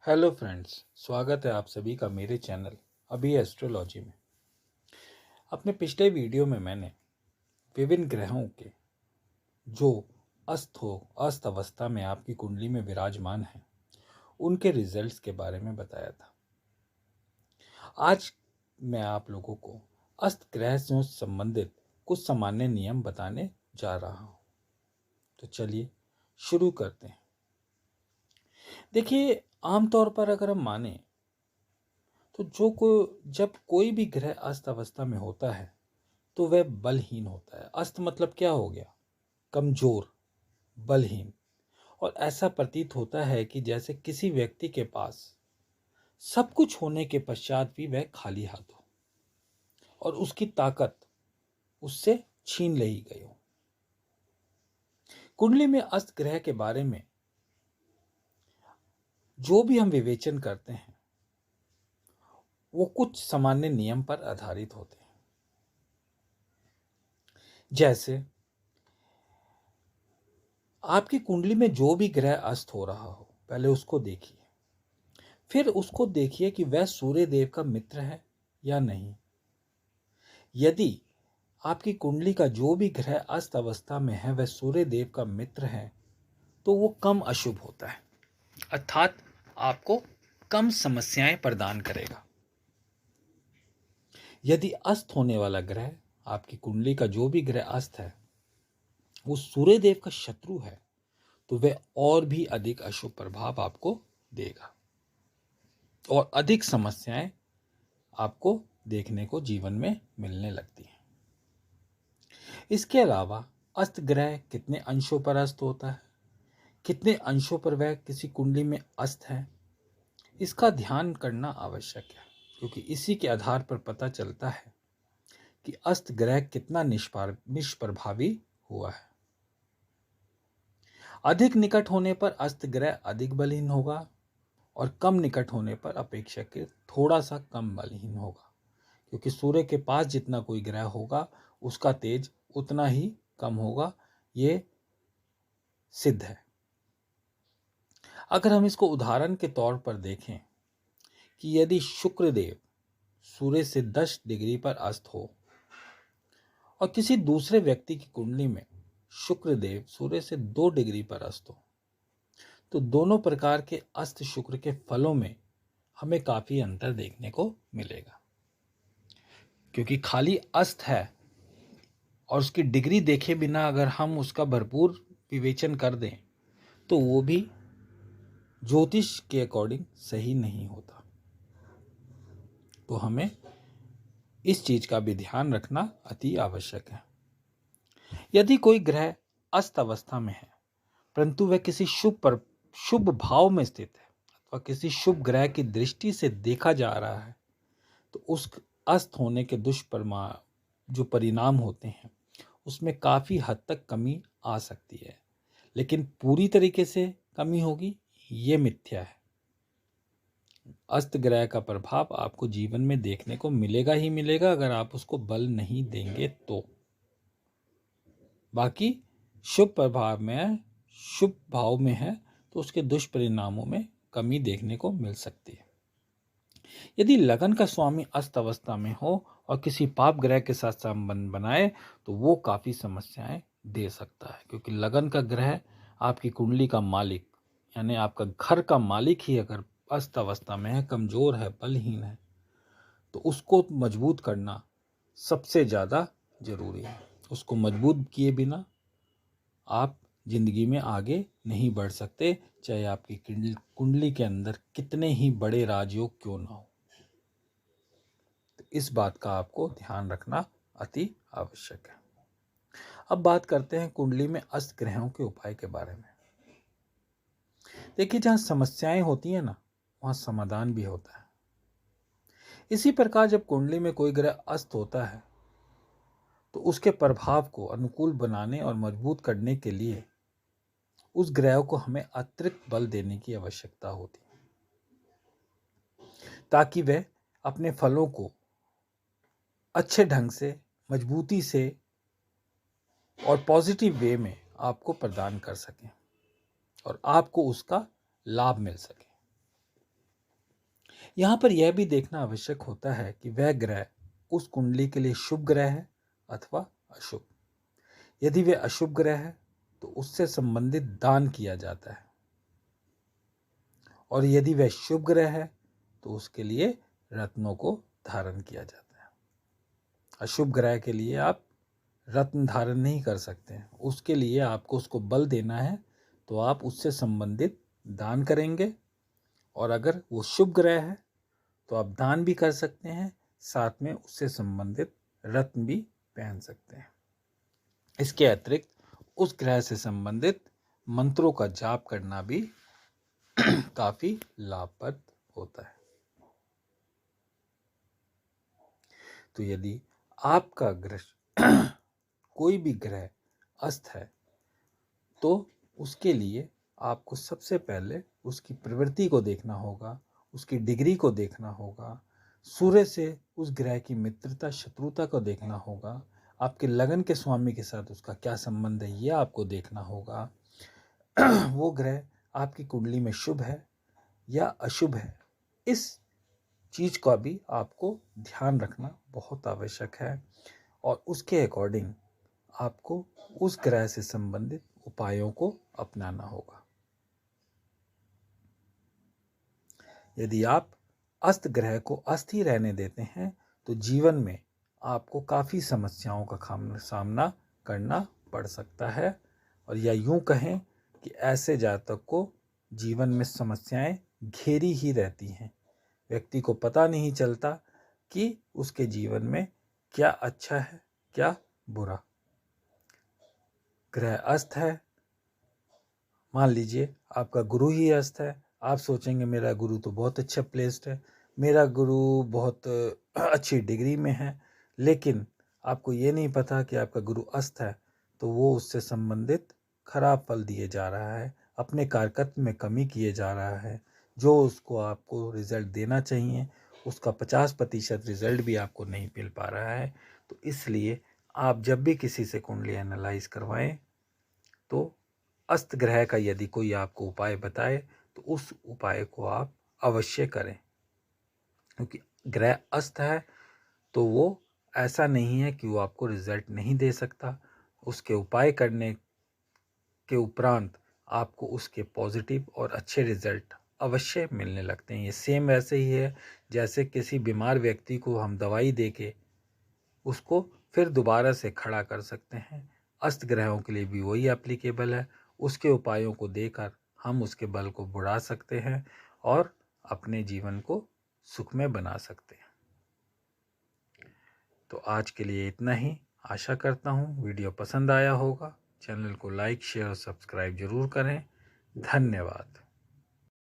Hello friends, स्वागत है आप सभी का मेरे चैनल अभी एस्ट्रोलॉजी में। अपने पिछले वीडियो में मैंने विभिन्न ग्रहों के जो अस्त अवस्था में आपकी कुंडली में विराजमान हैं उनके रिजल्ट्स के बारे में बताया था। आज मैं आप लोगों को अस्त ग्रह से संबंधित कुछ सामान्य नियम बताने जा रहा हूं। तो चलिए शुरू करते हैं। देखिए, आमतौर पर अगर हम माने तो जब कोई भी ग्रह अस्त अवस्था में होता है तो वह बलहीन होता है। अस्त मतलब क्या हो गया? कमजोर, बलहीन। और ऐसा प्रतीत होता है कि जैसे किसी व्यक्ति के पास सब कुछ होने के पश्चात भी वह खाली हाथ हो और उसकी ताकत उससे छीन ली गई हो। कुंडली में अस्त ग्रह के बारे में जो भी हम विवेचन करते हैं वो कुछ सामान्य नियम पर आधारित होते हैं। जैसे आपकी कुंडली में जो भी ग्रह अस्त हो रहा हो, पहले उसको देखिए। फिर उसको देखिए कि वह सूर्य देव का मित्र है या नहीं। यदि आपकी कुंडली का जो भी ग्रह अस्त अवस्था में है वह सूर्य देव का मित्र है तो वो कम अशुभ होता है, अर्थात आपको कम समस्याएं प्रदान करेगा। यदि अस्त होने वाला ग्रह, आपकी कुंडली का जो भी ग्रह अस्त है, वो सूर्य देव का शत्रु है तो वह और भी अधिक अशुभ प्रभाव आपको देगा और अधिक समस्याएं आपको देखने को जीवन में मिलने लगती हैं। इसके अलावा अस्त ग्रह कितने अंशों पर अस्त होता है, कितने अंशों पर वह किसी कुंडली में अस्त है, इसका ध्यान करना आवश्यक है, क्योंकि इसी के आधार पर पता चलता है कि अस्त ग्रह कितना निष्प्रभावी हुआ है। अधिक निकट होने पर अस्त ग्रह अधिक बलहीन होगा और कम निकट होने पर अपेक्षाकृत थोड़ा सा कम बलहीन होगा, क्योंकि सूर्य के पास जितना कोई ग्रह होगा उसका तेज उतना ही कम होगा, ये सिद्ध है। अगर हम इसको उदाहरण के तौर पर देखें कि यदि शुक्र देव सूर्य से 10 डिग्री पर अस्त हो और किसी दूसरे व्यक्ति की कुंडली में शुक्र देव सूर्य से 2 डिग्री पर अस्त हो, तो दोनों प्रकार के अस्त शुक्र के फलों में हमें काफी अंतर देखने को मिलेगा। क्योंकि खाली अस्त है और उसकी डिग्री देखे बिना अगर हम उसका भरपूर विवेचन कर दें तो वो भी ज्योतिष के अकॉर्डिंग सही नहीं होता। तो हमें इस चीज का भी ध्यान रखना अति आवश्यक है। यदि कोई ग्रह अस्त अवस्था में है परंतु वह किसी शुभ भाव में स्थित है अथवा किसी शुभ ग्रह की दृष्टि से देखा जा रहा है तो उस अस्त होने के जो परिणाम होते हैं उसमें काफी हद तक कमी आ सकती है, लेकिन पूरी तरीके से कमी होगी ये मिथ्या है। अस्त ग्रह का प्रभाव आपको जीवन में देखने को मिलेगा ही मिलेगा अगर आप उसको बल नहीं देंगे तो। बाकी शुभ भाव में है तो उसके दुष्परिणामों में कमी देखने को मिल सकती है। यदि लगन का स्वामी अस्त अवस्था में हो और किसी पाप ग्रह के साथ संबंध बनाए तो वो काफी समस्याएं दे सकता है, क्योंकि लगन का ग्रह आपकी कुंडली का मालिक यानी आपका घर का मालिक ही अगर अस्त अवस्था में है, कमजोर है, बलहीन है, तो उसको मजबूत करना सबसे ज्यादा जरूरी है। उसको मजबूत किए बिना आप जिंदगी में आगे नहीं बढ़ सकते, चाहे आपकी कुंडली के अंदर कितने ही बड़े राजयोग क्यों ना हो। तो इस बात का आपको ध्यान रखना अति आवश्यक है। अब बात करते हैं कुंडली में अस्त ग्रहों के उपाय के बारे में। देखिए, जहां समस्याएं होती हैं ना वहां समाधान भी होता है। इसी प्रकार जब कुंडली में कोई ग्रह अस्त होता है तो उसके प्रभाव को अनुकूल बनाने और मजबूत करने के लिए उस ग्रह को हमें अतिरिक्त बल देने की आवश्यकता होती है, ताकि वह अपने फलों को अच्छे ढंग से, मजबूती से और पॉजिटिव वे में आपको प्रदान कर सकें और आपको उसका लाभ मिल सके। यहाँ पर यह भी देखना आवश्यक होता है कि वह ग्रह उस कुंडली के लिए शुभ ग्रह है अथवा अशुभ। यदि वह अशुभ ग्रह है तो उससे संबंधित दान किया जाता है, और यदि वह शुभ ग्रह है तो उसके लिए रत्नों को धारण किया जाता है। अशुभ ग्रह के लिए आप रत्न धारण नहीं कर सकते हैं, उसके लिए आपको उसको बल देना है, तो आप उससे संबंधित दान करेंगे। और अगर वो शुभ ग्रह है तो आप दान भी कर सकते हैं, साथ में उससे संबंधित रत्न भी पहन सकते हैं। इसके अतिरिक्त उस ग्रह से संबंधित मंत्रों का जाप करना भी काफी लाभप्रद होता है। तो यदि आपका ग्रह कोई भी ग्रह अस्त है तो उसके लिए आपको सबसे पहले उसकी प्रवृत्ति को देखना होगा, उसकी डिग्री को देखना होगा, सूर्य से उस ग्रह की मित्रता शत्रुता को देखना होगा, आपके लगन के स्वामी के साथ उसका क्या संबंध है ये आपको देखना होगा। वो ग्रह आपकी कुंडली में शुभ है या अशुभ है, इस चीज का भी आपको ध्यान रखना बहुत आवश्यक है, और उसके अकॉर्डिंग आपको उस ग्रह से संबंधित उपायों को अपनाना होगा। यदि आप अस्त ग्रह को अस्त ही रहने देते हैं तो जीवन में आपको काफ़ी समस्याओं का सामना करना पड़ सकता है, और या यूं कहें कि ऐसे जातक को जीवन में समस्याएं घेरी ही रहती हैं। व्यक्ति को पता नहीं चलता कि उसके जीवन में क्या अच्छा है क्या बुरा। ग्रह अस्त है, मान लीजिए आपका गुरु ही अस्त है, आप सोचेंगे मेरा गुरु तो बहुत अच्छा प्लेस्ड है, मेरा गुरु बहुत अच्छी डिग्री में है, लेकिन आपको ये नहीं पता कि आपका गुरु अस्त है तो वो उससे संबंधित खराब फल दिए जा रहा है, अपने कारकत्व में कमी किए जा रहा है, जो उसको आपको रिजल्ट देना चाहिए उसका 50% रिजल्ट भी आपको नहीं मिल पा रहा है। तो इसलिए आप जब भी किसी से कुंडली एनालाइज करवाएं तो अस्त ग्रह का यदि कोई आपको उपाय बताए तो उस उपाय को आप अवश्य करें, क्योंकि ग्रह अस्त है तो वो ऐसा नहीं है कि वो आपको रिजल्ट नहीं दे सकता। उसके उपाय करने के उपरांत आपको उसके पॉजिटिव और अच्छे रिजल्ट अवश्य मिलने लगते हैं। ये सेम वैसे ही है जैसे किसी बीमार व्यक्ति को हम दवाई दे के उसको फिर दोबारा से खड़ा कर सकते हैं। अस्त ग्रहों के लिए भी वही एप्लीकेबल है। उसके उपायों को देकर हम उसके बल को बढ़ा सकते हैं और अपने जीवन को सुखमय बना सकते हैं। तो आज के लिए इतना ही। आशा करता हूँ वीडियो पसंद आया होगा। चैनल को लाइक शेयर और सब्सक्राइब जरूर करें। धन्यवाद।